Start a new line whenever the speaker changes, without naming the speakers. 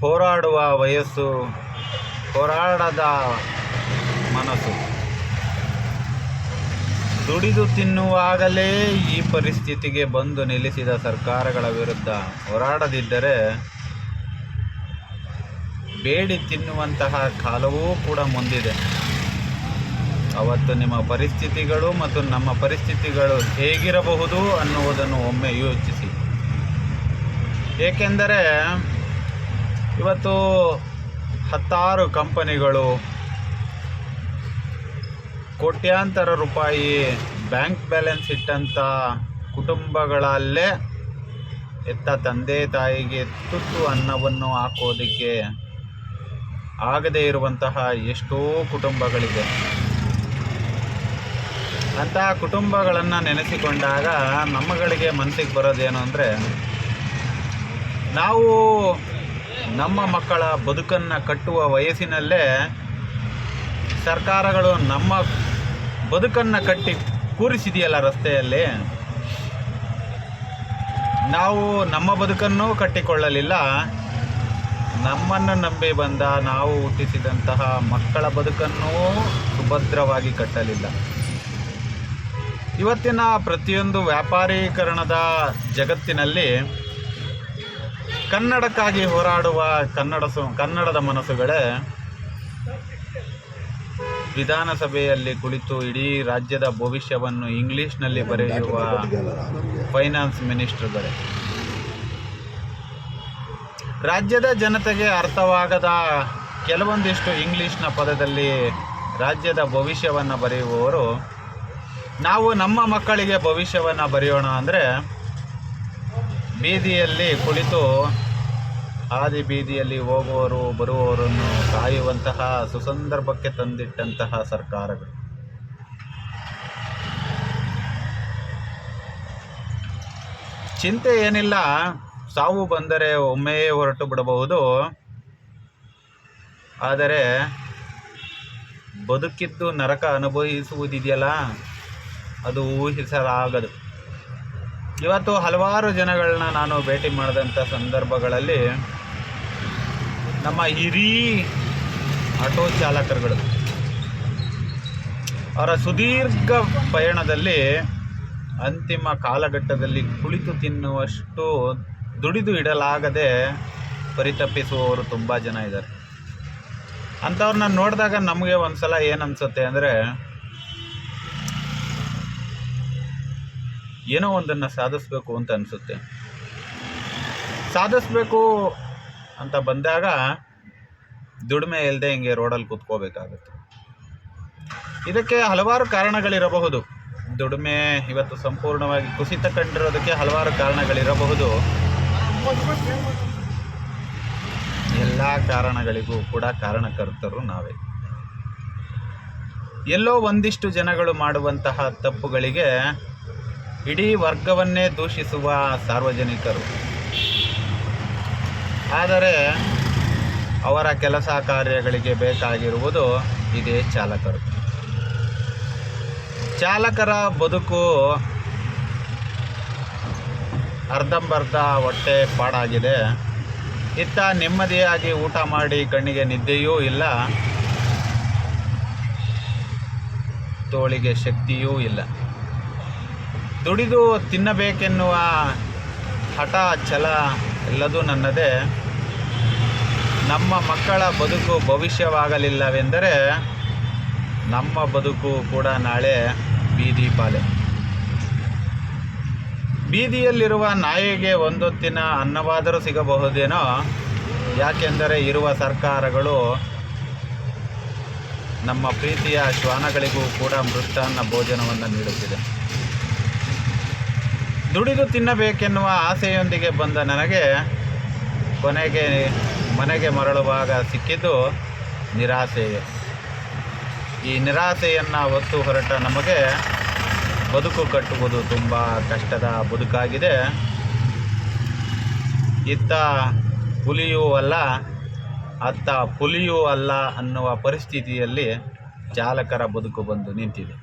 ಹೋರಾಡುವ ವಯಸ್ಸು, ಹೋರಾಡದ ಮನಸ್ಸು. ದುಡಿದು ತಿನ್ನುವಾಗಲೇ ಈ ಪರಿಸ್ಥಿತಿಗೆ ಬಂದು ನಿಲ್ಲಿಸಿದ ಸರ್ಕಾರಗಳ ವಿರುದ್ಧ ಹೋರಾಡದಿದ್ದರೆ ಬೇಡಿ ತಿನ್ನುವಂತಹ ಕಾಲವೂ ಕೂಡ ಮುಂದಿದೆ. ಅವತ್ತು ನಿಮ್ಮ ಪರಿಸ್ಥಿತಿಗಳು ಮತ್ತು ನಮ್ಮ ಪರಿಸ್ಥಿತಿಗಳು ಹೇಗಿರಬಹುದು ಅನ್ನುವುದನ್ನು ಒಮ್ಮೆ ಯೋಚಿಸಿ. ಏಕೆಂದರೆ ಇವತ್ತು ಹತ್ತಾರು ಕಂಪನಿಗಳು ಕೋಟ್ಯಾಂತರ ರೂಪಾಯಿ ಬ್ಯಾಂಕ್ ಬ್ಯಾಲೆನ್ಸ್ ಇಟ್ಟಂಥ ಕುಟುಂಬಗಳಲ್ಲೇ ಎತ್ತ ತಂದೆ ತಾಯಿಗೆ ತುತ್ತು ಅನ್ನವನ್ನು ಹಾಕೋದಕ್ಕೆ ಆಗದೇ ಇರುವಂತಹ ಎಷ್ಟೋ ಕುಟುಂಬಗಳಿದೆ. ಅಂತಹ ಕುಟುಂಬಗಳನ್ನು ನೆನೆಸಿಕೊಂಡಾಗ ನಮ್ಮಗಳಿಗೆ ಮನಸ್ಸಿಗೆ ಬರೋದೇನು ಅಂದರೆ, ನಾವು ನಮ್ಮ ಮಕ್ಕಳ ಬದುಕನ್ನು ಕಟ್ಟುವ ವಯಸ್ಸಿನಲ್ಲೇ ಸರ್ಕಾರಗಳು ನಮ್ಮ ಬದುಕನ್ನು ಕಟ್ಟಿ ಕೂರಿಸಿದೆಯಲ್ಲ ರಸ್ತೆಯಲ್ಲಿ. ನಾವು ನಮ್ಮ ಬದುಕನ್ನು ಕಟ್ಟಿಕೊಳ್ಳಲಿಲ್ಲ, ನಮ್ಮನ್ನು ನಂಬಿ ಬಂದ ನಾವು ಹುಟ್ಟಿಸಿದಂತಹ ಮಕ್ಕಳ ಬದುಕನ್ನೂ ಸುಭದ್ರವಾಗಿ ಕಟ್ಟಲಿಲ್ಲ. ಇವತ್ತಿನ ಪ್ರತಿಯೊಂದು ವ್ಯಾಪಾರೀಕರಣದ ಜಗತ್ತಿನಲ್ಲಿ ಕನ್ನಡಕ್ಕಾಗಿ ಹೋರಾಡುವ ಕನ್ನಡದ ಮನಸ್ಸುಗಳೇ ವಿಧಾನಸಭೆಯಲ್ಲಿ ಕುಳಿತು ಇಡೀ ರಾಜ್ಯದ ಭವಿಷ್ಯವನ್ನು ಇಂಗ್ಲೀಷ್ನಲ್ಲಿ ಬರೆಯುವ ಫೈನಾನ್ಸ್ ಮಿನಿಸ್ಟರ್ಗಳೇ, ರಾಜ್ಯದ ಜನತೆಗೆ ಅರ್ಥವಾಗದ ಕೆಲವೊಂದಿಷ್ಟು ಇಂಗ್ಲೀಷ್ನ ಪದದಲ್ಲಿ ರಾಜ್ಯದ ಭವಿಷ್ಯವನ್ನು ಬರೆಯುವವರು, ನಾವು ನಮ್ಮ ಮಕ್ಕಳಿಗೆ ಭವಿಷ್ಯವನ್ನು ಬರೆಯೋಣ ಅಂದರೆ ಬೀದಿಯಲ್ಲಿ ಕುಳಿತು ಹಾದಿ ಬೀದಿಯಲ್ಲಿ ಹೋಗುವವರು ಬರುವವರನ್ನು ಕಾಯುವಂತಹ ಸುಸಂದರ್ಭಕ್ಕೆ ತಂದಿಟ್ಟಂತಹ ಸರ್ಕಾರಗಳು. ಚಿಂತೆ ಏನಿಲ್ಲ, ಸಾವು ಬಂದರೆ ಒಮ್ಮೆಯೇ ಹೊರಟು ಬಿಡಬಹುದು. ಆದರೆ ಬದುಕಿದ್ದು ನರಕ ಅನುಭವಿಸುವುದಿದೆಯಲ್ಲ, ಅದು ಊಹಿಸಲಾಗದು. ಇವತ್ತು ಹಲವಾರು ಜನಗಳನ್ನ ನಾನು ಭೇಟಿ ಮಾಡಿದಂಥ ಸಂದರ್ಭಗಳಲ್ಲಿ ನಮ್ಮ ಹಿರಿಯ ಆಟೋ ಚಾಲಕರುಗಳು ಅವರ ಸುದೀರ್ಘ ಪಯಣದಲ್ಲಿ ಅಂತಿಮ ಕಾಲಘಟ್ಟದಲ್ಲಿ ಕುಳಿತು ತಿನ್ನುವಷ್ಟು ದುಡಿದು ಇಡಲಾಗದೆ ಪರಿತಪಿಸುವವರು ತುಂಬ ಜನ ಇದ್ದಾರೆ. ಅಂಥವ್ರನ್ನ ನೋಡಿದಾಗ ನಮಗೆ ಒಂದು ಸಲ ಏನು ಅನಿಸುತ್ತೆ ಅಂದರೆ, ಏನೋ ಒಂದನ್ನು ಸಾಧಿಸಬೇಕು ಅಂತ ಅನಿಸುತ್ತೆ. ಸಾಧಿಸಬೇಕು ಅಂತ ಬಂದಾಗ ದುಡಿಮೆ ಇಲ್ಲದೆ ಹಿಂಗೆ ರೋಡಲ್ಲಿ ಕೂತ್ಕೋಬೇಕಾಗುತ್ತೆ. ಇದಕ್ಕೆ ಹಲವಾರು ಕಾರಣಗಳಿರಬಹುದು. ದುಡಿಮೆ ಇವತ್ತು ಸಂಪೂರ್ಣವಾಗಿ ಕುಸಿತ ಕಂಡಿರೋದಕ್ಕೆ ಹಲವಾರು ಕಾರಣಗಳಿರಬಹುದು. ಎಲ್ಲ ಕಾರಣಗಳಿಗೂ ಕೂಡ ಕಾರಣಕರ್ತರು ನಾವೇ. ಎಲ್ಲೋ ಒಂದಿಷ್ಟು ಜನಗಳು ಮಾಡುವಂತಹ ತಪ್ಪುಗಳಿಗೆ ಇಡೀ ವರ್ಗವನ್ನೇ ದೂಷಿಸುವ ಸಾರ್ವಜನಿಕರು. ಆದರೆ ಅವರ ಕೆಲಸ ಕಾರ್ಯಗಳಿಗೆ ಬೇಕಾಗಿರುವುದು ಇದೇ ಚಾಲಕರು. ಚಾಲಕರ ಬದುಕು ಅರ್ಧಂಬರ್ಧ ಹೊಟ್ಟೆ ಪಾಡಾಗಿದೆ. ಇತ್ತ ನೆಮ್ಮದಿಯಾಗಿ ಊಟ ಮಾಡಿ ಕಣ್ಣಿಗೆ ನಿದ್ದೆಯೂ ಇಲ್ಲ, ತೋಳಿಗೆ ಶಕ್ತಿಯೂ ಇಲ್ಲ. ದುಡಿದು ತಿನ್ನಬೇಕೆನ್ನುವ ಹಠ ಛಲ ಎಲ್ಲದೂ ನನ್ನದೇ. ನಮ್ಮ ಮಕ್ಕಳ ಬದುಕು ಭವಿಷ್ಯವಾಗಲಿಲ್ಲವೆಂದರೆ ನಮ್ಮ ಬದುಕು ಕೂಡ ನಾಳೆ ಬೀದಿ ಪಾಲೆ. ಬೀದಿಯಲ್ಲಿರುವ ನಾಯಿಗೆ ಒಂದೊತ್ತಿನ ಅನ್ನವಾದರೂ ಸಿಗಬಹುದೇನೋ, ಯಾಕೆಂದರೆ ಇರುವ ಸರ್ಕಾರಗಳು ನಮ್ಮ ಪ್ರೀತಿಯ ಶ್ವಾನಗಳಿಗೂ ಕೂಡ ಮೃಷ್ಟಾನ್ನ ಭೋಜನವನ್ನು ನೀಡುತ್ತಿದೆ. ದುಡಿದು ತಿನ್ನಬೇಕೆನ್ನುವ ಆಸೆಯೊಂದಿಗೆ ಬಂದ ನನಗೆ ಕೊನೆಗೆ ಮನೆಗೆ ಮರಳುವಾಗ ಸಿಕ್ಕಿದ್ದು ನಿರಾಸೆಯೇ. ಈ ನಿರಾಸೆಯನ್ನು ಹೊತ್ತು ಹೊರಟ ನಮಗೆ ಬದುಕು ಕಟ್ಟುವುದು ತುಂಬ ಕಷ್ಟದ ಬದುಕಾಗಿದೆ. ಇತ್ತ ಹುಲಿಯೂ ಅಲ್ಲ, ಅತ್ತ ಪುಲಿಯೂ ಅಲ್ಲ ಅನ್ನುವ ಪರಿಸ್ಥಿತಿಯಲ್ಲಿ ಚಾಲಕರ ಬದುಕು ಬಂದು ನಿಂತಿದೆ.